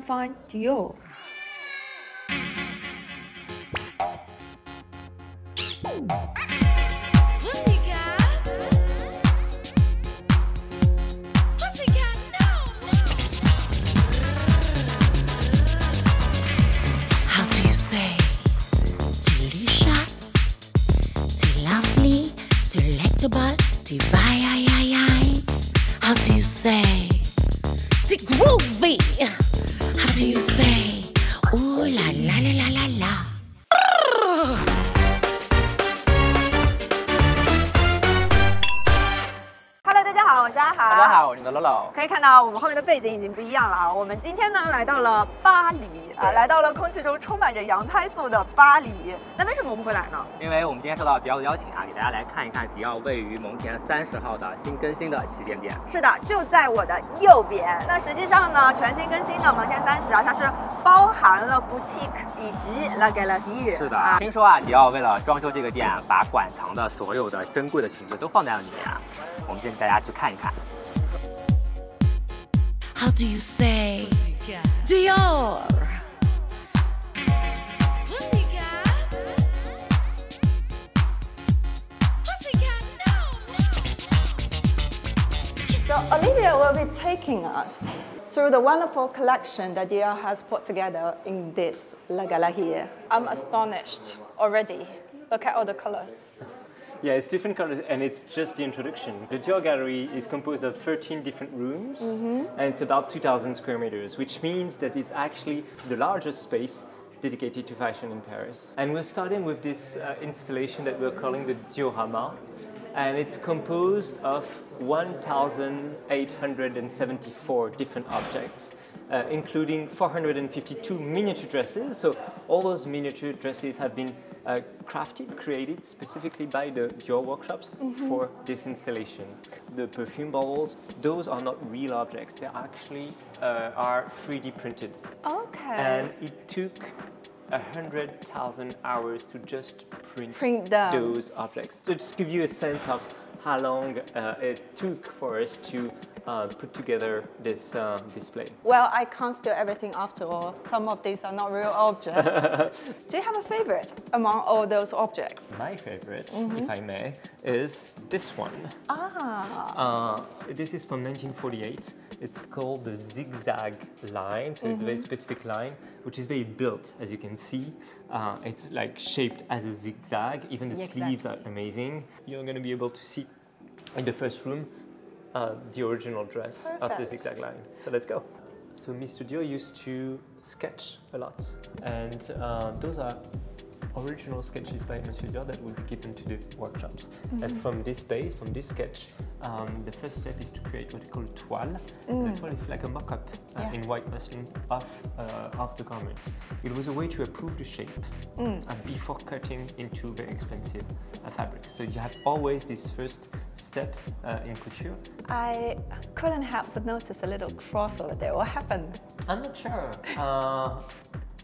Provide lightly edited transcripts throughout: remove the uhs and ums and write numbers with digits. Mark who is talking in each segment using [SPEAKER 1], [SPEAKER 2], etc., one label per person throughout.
[SPEAKER 1] find Dior.
[SPEAKER 2] How do you say? The groovy. How do you say? Ooh la la la la la la.
[SPEAKER 1] Hello， 大家好，我是阿哈。
[SPEAKER 3] 大家好，我是你的 Lolo。
[SPEAKER 1] 可以看到我们后面的背景已经不一样了啊！我们今天呢来到了巴黎啊，来到了空气中充满着羊胎素的巴黎。那为什么我们会来呢？
[SPEAKER 3] 因为我们今天受到迪奥的邀请啊，给大家来看一看迪奥位于蒙田30号的新更新的旗舰店。
[SPEAKER 1] 是的，就在我的右边。那实际上呢，全新更新的蒙田30啊，它是包含了 boutique 以及 la galerie。是的，
[SPEAKER 3] 听说啊，迪奥为了装修这个店，把馆藏的所有的珍贵的裙子都放在了里面啊。我们今天带大家去看一看。
[SPEAKER 2] How do you say? Dior.
[SPEAKER 4] So Olivia will be taking us through the wonderful collection that Dior has put together in this La Galerie. I'm astonished already. Look at all the colors.
[SPEAKER 5] Yeah, it's different colors and it's just the introduction. The Dior Gallery is composed of 13 different rooms and it's about 2,000 square meters, which means that it's actually the largest space dedicated to fashion in Paris. And we're starting with this installation that we're calling the diorama. And it's composed of 1,874 different objects, including 452 miniature dresses. So all those miniature dresses have been crafted, created specifically by the Dior workshops for this installation. The perfume bottles, those are not real objects. They actually are 3D printed.
[SPEAKER 4] Okay.
[SPEAKER 5] And it took 100,000 hours to just print those objects. To just give you a sense of how long it took for us to put together this display.
[SPEAKER 4] Well, I can't steal everything after all. Some of these are not real objects. Do you have a favorite among all those objects?
[SPEAKER 5] My favorite, if I may, is this one. This is from 1948. It's called the zigzag line, so it's a very specific line, which is very built, as you can see. It's like shaped as a zigzag. Even the sleeves are amazing. You're going to be able to see in the first room the original dress of the zigzag line. So let's go. So Mr. Dior used to sketch a lot, and those are original sketches by Monsieur Dior that will be given to the workshops. And from this base, from this sketch, the first step is to create what we call a toile. A toile is like a mock-up in white muslin of the garment. It was a way to approve the shape before cutting into very expensive fabrics. So you have always this first step in couture.
[SPEAKER 4] I couldn't help but notice a little cross over there. What happened?
[SPEAKER 5] I'm not sure.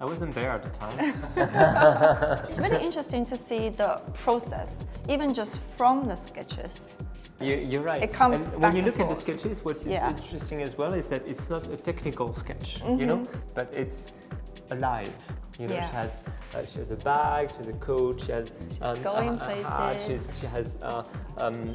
[SPEAKER 5] I wasn't there at the time.
[SPEAKER 4] It's really interesting to see the process, even just from the sketches.
[SPEAKER 5] You're right.
[SPEAKER 4] It comes
[SPEAKER 5] and
[SPEAKER 4] back
[SPEAKER 5] when you look
[SPEAKER 4] and
[SPEAKER 5] at the
[SPEAKER 4] forth.
[SPEAKER 5] sketches, what's interesting as well is that it's not a technical sketch, you know, but it's alive. You know, she has a bag, she has a coat, she has
[SPEAKER 4] going
[SPEAKER 5] hat, she has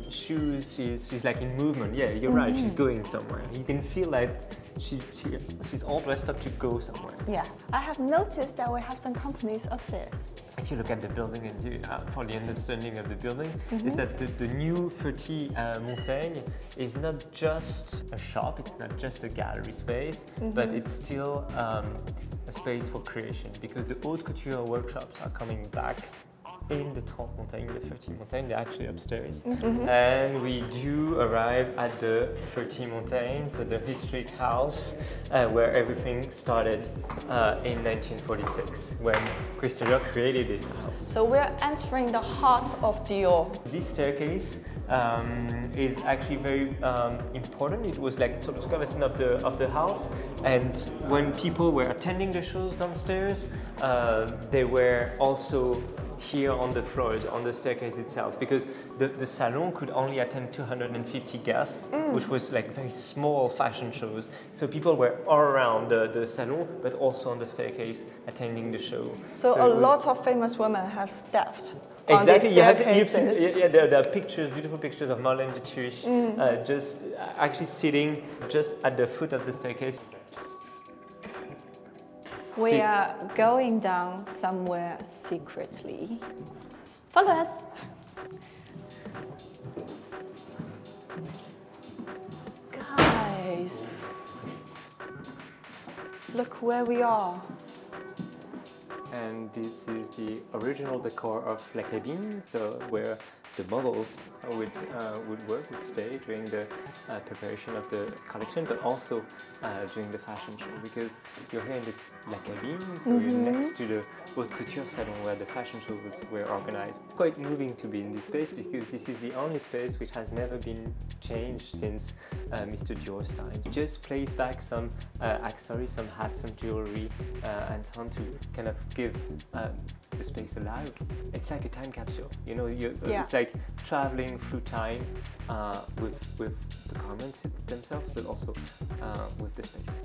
[SPEAKER 5] shoes. She's like in movement. Yeah, you're right. She's going somewhere. You can feel like she's all dressed up to go somewhere.
[SPEAKER 4] Yeah, I have noticed that we have some companies upstairs.
[SPEAKER 5] If you look at the building and you, for the understanding of the building, is that the new 30 Montaigne is not just a shop, it's not just a gallery space, but it's still a space for creation, because the haute couture workshops are coming back in the 30 Montaigne, the 30 Montaigne, they're actually upstairs. And we do arrive at the 30 Montaigne, so the historic house where everything started in 1946, when Christian Dior created it.
[SPEAKER 4] So we're entering the heart of Dior.
[SPEAKER 5] This staircase is actually very important. It was like sort of skeleton of the house, and when people were attending the shows downstairs, they were also here on the floors, on the staircase itself, because the salon could only attend 250 guests, which was like very small fashion shows. So people were all around the salon, but also on the staircase attending the show.
[SPEAKER 4] So a lot of famous women have stepped.
[SPEAKER 5] Exactly, you've seen the pictures, beautiful pictures of Marlène Dietrich, just actually sitting just at the foot of the staircase.
[SPEAKER 4] We are going down somewhere secretly. Follow us. Guys, look where we are.
[SPEAKER 5] And this is the original decor of La Cabine, so where the models would work, would stay during the preparation of the collection, but also during the fashion show, because you're here in the La Cabine, so you're next to the haute couture salon where the fashion shows were organized. It's quite moving to be in this space because this is the only space which has never been changed since Mr. Dior's time. He just plays back some accessories, some hats, some jewelry, and so on to kind of give the space alive. It's like a time capsule, you know. It's like traveling through time with the garments themselves, but also with the space.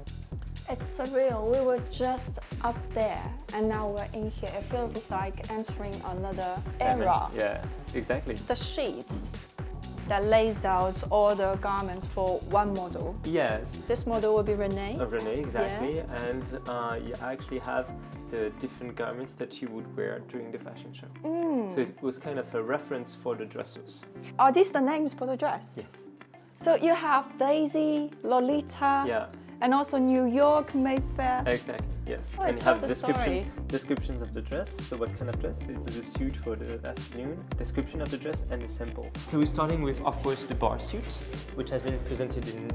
[SPEAKER 4] It's surreal. We were just up there and now we're in here. It feels like entering another era.
[SPEAKER 5] Yeah, exactly.
[SPEAKER 4] The sheets that lays out all the garments for one model.
[SPEAKER 5] Yes.
[SPEAKER 4] This model will be Renee.
[SPEAKER 5] Renee, exactly. Yeah. And you actually have the different garments that she would wear during the fashion show. So it was kind of a reference for the dressers.
[SPEAKER 4] Are these the names for the dress?
[SPEAKER 5] Yes.
[SPEAKER 4] So you have Daisy, Lolita,
[SPEAKER 5] yeah,
[SPEAKER 4] and also New York, Mayfair.
[SPEAKER 5] Exactly, yes.
[SPEAKER 4] Oh,
[SPEAKER 5] and you have
[SPEAKER 4] descriptions
[SPEAKER 5] of the dress. So what kind of dress? It's a suit for the afternoon, description of the dress, and a sample. So we're starting with, of course, the bar suit, which has been presented in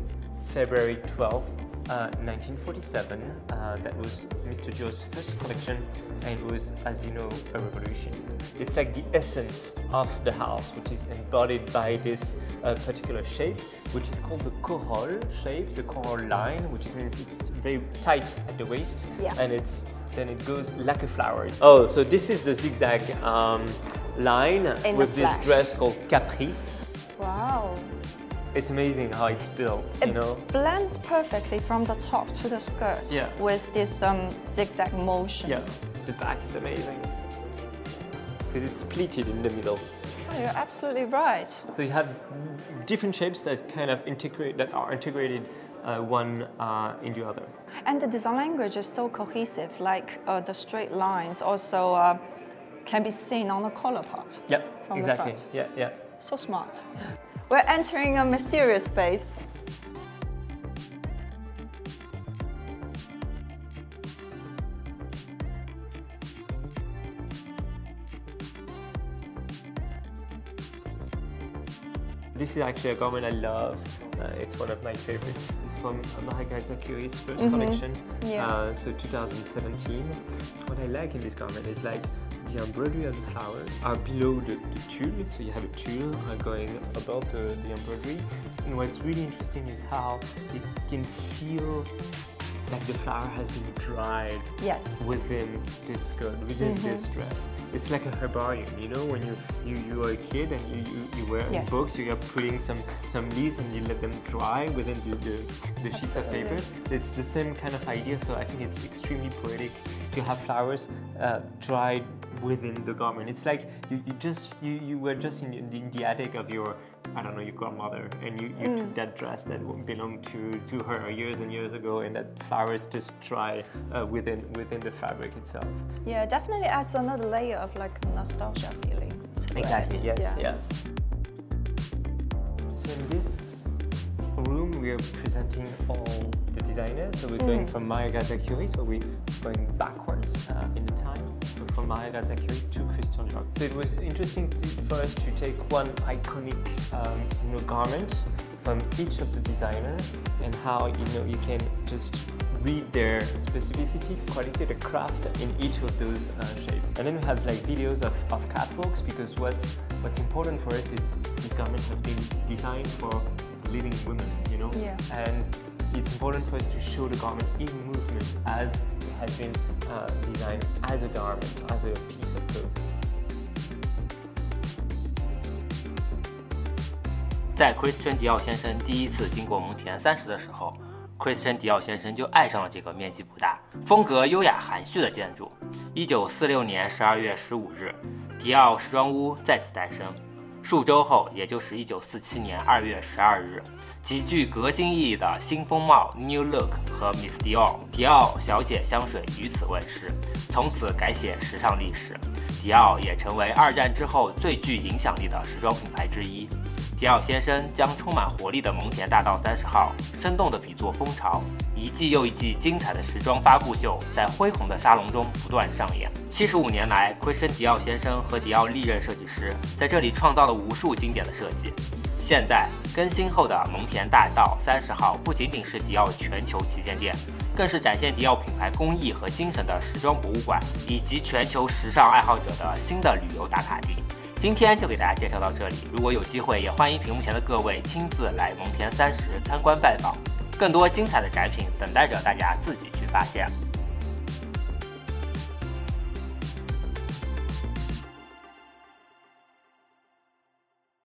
[SPEAKER 5] February 12th, 1947. That was Mr. Dior's first collection, and it was, as you know, a revolution. It's like the essence of the house, which is embodied by this particular shape, which is called the corolle shape, the corolle line, which means it's very tight at the waist, and then it goes like a flower. Oh, so this is the zigzag line with this dress called Caprice.
[SPEAKER 4] Wow.
[SPEAKER 5] It's amazing how it's built, you know.
[SPEAKER 4] It blends perfectly from the top to the skirt with this zigzag motion.
[SPEAKER 5] Yeah, the back is amazing because it's pleated in the middle.
[SPEAKER 4] Oh, you're absolutely right.
[SPEAKER 5] So you have different shapes that kind of are integrated one in the other.
[SPEAKER 4] And the design language is so cohesive, like the straight lines also can be seen on the collar part.
[SPEAKER 5] Yeah,
[SPEAKER 4] from
[SPEAKER 5] exactly.
[SPEAKER 4] The front.
[SPEAKER 5] Yeah, yeah.
[SPEAKER 4] So smart. We're entering a mysterious space.
[SPEAKER 5] This is actually a garment I love. It's one of my favorites. It's from Margaret Zachary's first collection, so 2017. What I like in this garment is like the embroidery of the flowers are below the tulle, so you have a tulle going above the embroidery. And what's really interesting is how it can feel like the flower has been dried within this skirt, within this dress. It's like a herbarium, you know, when you are a kid and you wear books, you are putting some leaves and you let them dry within the sheets of papers. It's the same kind of idea, so I think it's extremely poetic to have flowers dried within the garment. It's like you were just in the attic of your, I don't know, your grandmother, and you took that dress that belonged to her years and years ago, and that flowers just dry within the fabric itself.
[SPEAKER 4] Yeah, definitely adds another layer of like nostalgia feeling to
[SPEAKER 5] exactly,
[SPEAKER 4] it.
[SPEAKER 5] Yes. So in this room we are presenting all the designers. So we're going from Margaret Zachary, so we're going backwards in the time. So from Margaret Zachary to Christian Dior. So it was interesting for us to take one iconic garment from each of the designers and how you can just read their specificity, quality, the craft in each of those shapes. And then we have like videos of catwalks, because what's important for us is this garment has been designed for living women, you know?
[SPEAKER 4] Yeah.
[SPEAKER 5] And it's important for us to show the garment in movement as it has been designed as a garment, as a piece of clothing.
[SPEAKER 3] 在 Christian 迪奥先生第一次经过蒙田30的时候，Christian 迪奥先生就爱上了这个面积不大、风格优雅含蓄的建筑。1946年12月15日，迪奥时装屋再次诞生。数周后，也就是1947年2月12日，极具革新意义的新风貌 New Look 和 Miss Dior 迪奥小姐香水于此问世，从此改写时尚历史。迪奥也成为2战之后最具影响力的时装品牌之一。迪奥先生将充满活力的蒙田大道30号生动地比作风潮，一季又一季精彩的时装发布秀在恢宏的沙龙中不断上演。75年来，Christian 迪奥先生和迪奥历任设计师在这里创造了无数经典的设计。现在更新后的蒙田大道30号不仅仅是迪奥全球旗舰店，更是展现迪奥品牌工艺和精神的时装博物馆，以及全球时尚爱好者的新的旅游打卡地。今天就给大家介绍到这里，如果有机会，也欢迎屏幕前的各位亲自来蒙田30参观拜访，更多精彩的展品等待着大家自己去发现。